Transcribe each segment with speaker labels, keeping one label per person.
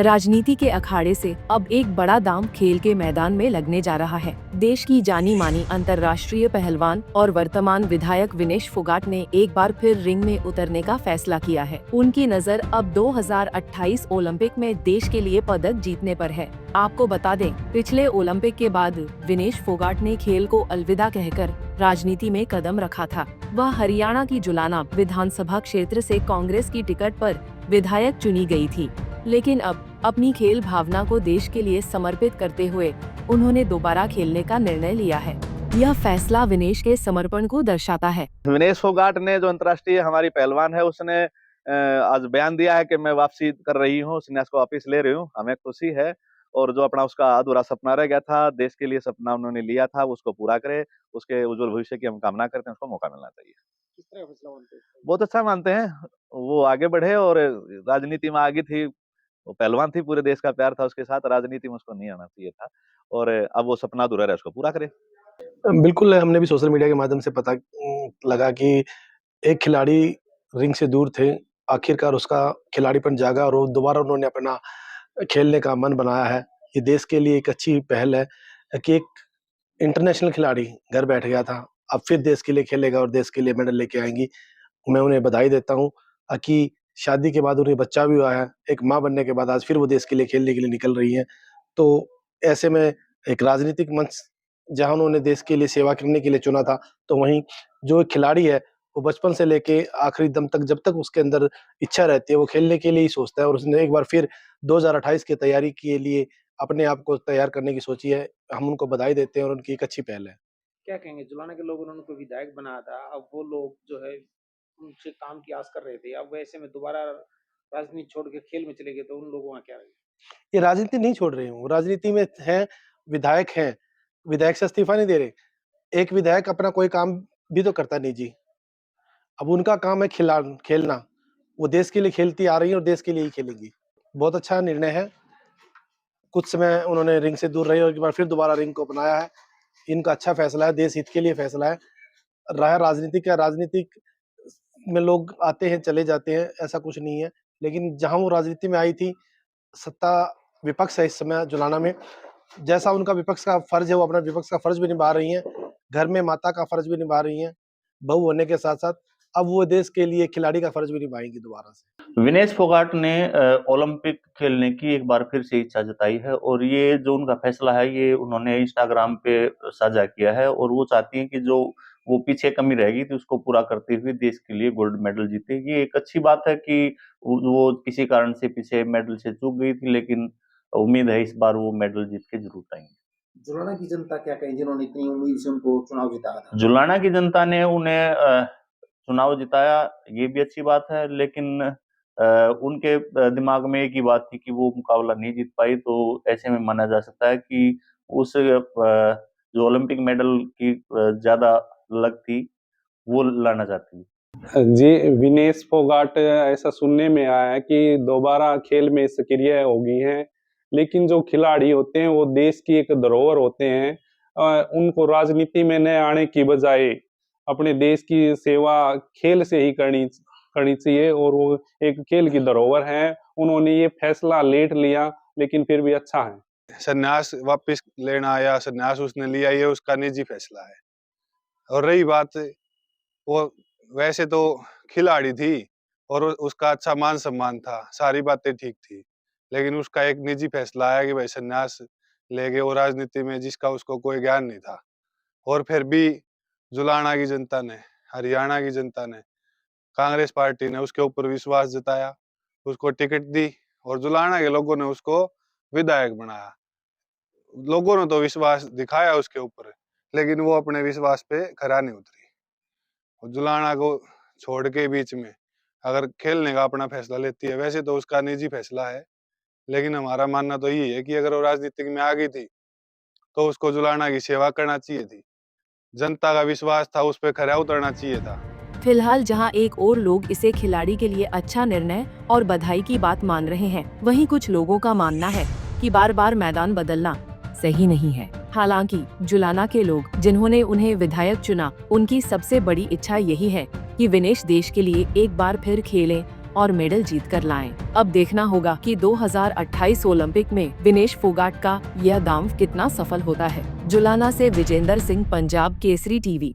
Speaker 1: राजनीति के अखाड़े से अब एक बड़ा दांव खेल के मैदान में लगने जा रहा है। देश की जानी मानी अंतर्राष्ट्रीय पहलवान और वर्तमान विधायक विनेश फोगाट ने एक बार फिर रिंग में उतरने का फैसला किया है। उनकी नजर अब 2028 ओलंपिक में देश के लिए पदक जीतने पर है। आपको बता दें, पिछले ओलंपिक के बाद विनेश फोगाट ने खेल को अलविदा कहकर राजनीति में कदम रखा था। वह हरियाणा की जुलाना विधानसभा क्षेत्र से कांग्रेस की टिकट पर विधायक चुनी गई थी, लेकिन अब अपनी खेल भावना को देश के लिए समर्पित करते हुए उन्होंने दोबारा खेलने का निर्णय लिया है। यह फैसला विनेश के समर्पण को दर्शाता है।
Speaker 2: विनेश फोगाट ने, जो अंतर्राष्ट्रीय हमारी पहलवान है, उसने आज बयान दिया है कि मैं वापसी कर रही हूँ, संन्यास को वापस ले रही हूँ। हमें खुशी है, और जो अपना उसका अधूरा सपना रह गया था, देश के लिए सपना उन्होंने लिया था, उसको पूरा करे। उसके उज्जवल भविष्य की हम कामना करते हैं, उसको मौका मिलना चाहिए।
Speaker 3: किस तरह फैसला मानते हैं?
Speaker 2: बहुत अच्छा मानते हैं, वो आगे बढ़े और राजनीति में आगे थी, वो पहलवान थी, पूरे देश का प्यार था उसके साथ, राजनीति में उसको नहीं आना चाहिए था, और अब वो सपना अधूरा रहा, उसको पूरा करे।
Speaker 4: बिल्कुल, हमने भी सोशल मीडिया के माध्यम से पता लगा कि एक खिलाड़ी रिंग से दूर थे, आखिरकार उसका खिलाड़ीपन जागा और दोबारा उन्होंने अपना खेलने का मन बनाया है। ये देश के लिए एक अच्छी पहल है कि एक इंटरनेशनल खिलाड़ी घर बैठ गया था, अब फिर देश के लिए खेलेगा और देश के लिए मेडल लेके आएंगी। मैं उन्हें बधाई देता हूँ कि शादी के बाद उन्हें बच्चा भी हुआ है, एक माँ बनने के बाद आज फिर वो देश के लिए खेलने के लिए निकल रही हैं। तो ऐसे में एक राजनीतिक मंच जहाँ उन्होंने देश के लिए सेवा करने के लिए चुना था, तो वहीं जो एक खिलाड़ी है वो बचपन से लेके आखिरी दम तक, जब तक उसके अंदर इच्छा रहती है, वो खेलने के लिए ही सोचता है, और उसने एक बार फिर 2028 की तैयारी के लिए अपने आप को तैयार करने की सोची है। हम उनको बधाई देते हैं और उनकी एक अच्छी पहल है।
Speaker 3: क्या कहेंगे, जुलाना के लोग उन्होंने को विधायक बनाया था, अब वो लोग जो है उनसे काम की आस कर रहे थे, अब वैसे में दोबारा राजनीति छोड़ के खेल में चले गए, तो उन लोगों का क्या रहेगा?
Speaker 4: ये राजनीति नहीं छोड़ रहे हैं, वो राजनीति में हैं, विधायक हैं, विधायक से इस्तीफा नहीं दे रहे। एक विधायक अपना कोई काम भी तो करता नहीं जी। अब उनका काम है खेलना। वो देश के लिए खेलती आ रही है और देश के लिए ही खेलेंगी। बहुत अच्छा निर्णय है। कुछ समय उन्होंने रिंग से दूर रहे और एक बार फिर दोबारा रिंग को अपनाया है। इनका अच्छा फैसला है, देश हित के लिए फैसला है। रहा राजनीतिक में लोग आते हैं, चले जाते हैं, ऐसा कुछ नहीं है। लेकिन जहाँ वो राजनीति में आई थी, सत्ता विपक्ष है इस समय जुलाना में, जैसा उनका विपक्ष का फर्ज है, वो अपना विपक्ष का फर्ज भी निभा रही हैं। घर में माता का फर्ज भी निभा रही हैं, बहू होने के साथ-साथ अब वो देश के लिए खिलाड़ी का फर्ज भी निभाएंगी दोबारा से।
Speaker 5: विनेश फोगाट ने ओलंपिक खेलने की एक बार फिर से इच्छा जताई है, और ये जो उनका फैसला है, ये उन्होंने इंस्टाग्राम पे साझा किया है, और वो चाहती हैं कि जो वो पीछे कमी रहेगी थी उसको पूरा करते हुए देश के लिए गोल्ड मेडल जीते। ये एक अच्छी बात है कि वो किसी कारण से पीछे मेडल से चूक गई थी, लेकिन उम्मीद है इस बार वो मेडल जीत के जरूर आएंगे।
Speaker 3: जुलाना की जनता क्या कहेगी, जिन्होंने इतनी उम्मीद से उनको चुनाव जिताया था?
Speaker 5: जुलाना की जनता ने उन्हें चुनाव जिताया, ये भी अच्छी बात है, लेकिन उनके दिमाग में एक ही बात थी कि वो मुकाबला नहीं जीत पाई, तो ऐसे में माना जा सकता है कि उस जो ओलंपिक मेडल की ज्यादा लग थी, वो लाना चाहती है।
Speaker 6: जी, विनेश फोगाट, ऐसा सुनने में आया है कि दोबारा खेल में सक्रिय हो गई हैं, लेकिन जो खिलाड़ी होते हैं वो देश की एक धरोहर होते हैं। उनको राजनीति में न आने की बजाय अपने देश की सेवा खेल से ही करनी चाहिए, और वो एक खेल की धरोहर है। उन्होंने ये फैसला लेट लिया, लेकिन फिर भी अच्छा है।
Speaker 7: संन्यास वापस लेना या संन्यास उसने लिया, ये उसका निजी फैसला है। और रही बात, वो वैसे तो खिलाड़ी थी और उसका अच्छा मान सम्मान था, सारी बातें ठीक थी, लेकिन उसका एक निजी फैसला आया कि भाई संन्यास ले गए, वो राजनीति में जिसका उसको कोई ज्ञान नहीं था। और फिर भी जुलाना की जनता ने, हरियाणा की जनता ने, कांग्रेस पार्टी ने उसके ऊपर विश्वास जताया, उसको टिकट दी, और जुलाना के लोगों ने उसको विधायक बनाया। लोगों ने तो विश्वास दिखाया उसके ऊपर, लेकिन वो अपने विश्वास पे खरा नहीं उतरी। जुलाना को छोड़ के बीच में अगर खेलने का अपना फैसला लेती है, वैसे तो उसका निजी फैसला है, लेकिन हमारा मानना तो यही है कि अगर वो राजनीतिक में आ गई थी तो उसको जुलाना की सेवा करना चाहिए थी। जनता का विश्वास था, उस पर खरा उतरना चाहिए था।
Speaker 1: फिलहाल जहां एक और लोग इसे खिलाड़ी के लिए अच्छा निर्णय और बधाई की बात मान रहे हैं, वहीं कुछ लोगों का मानना है कि बार बार मैदान बदलना सही नहीं है। हालांकि जुलाना के लोग जिन्होंने उन्हें विधायक चुना, उनकी सबसे बड़ी इच्छा यही है कि विनेश देश के लिए एक बार फिर खेलें और मेडल जीत कर लाएं। अब देखना होगा कि 2028 ओलंपिक में विनेश फोगाट का यह दांव कितना सफल होता है। जुलाना से विजेंद्र सिंह, पंजाब केसरी टीवी।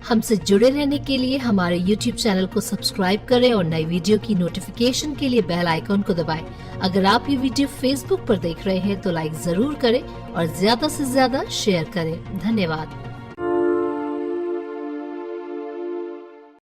Speaker 8: हमसे जुड़े रहने के लिए हमारे YouTube चैनल को सब्सक्राइब करें और नई वीडियो की नोटिफिकेशन के लिए बेल आइकॉन को दबाएं। अगर आप ये वीडियो Facebook पर देख रहे हैं तो लाइक जरूर करें और ज्यादा से ज्यादा शेयर करें। धन्यवाद।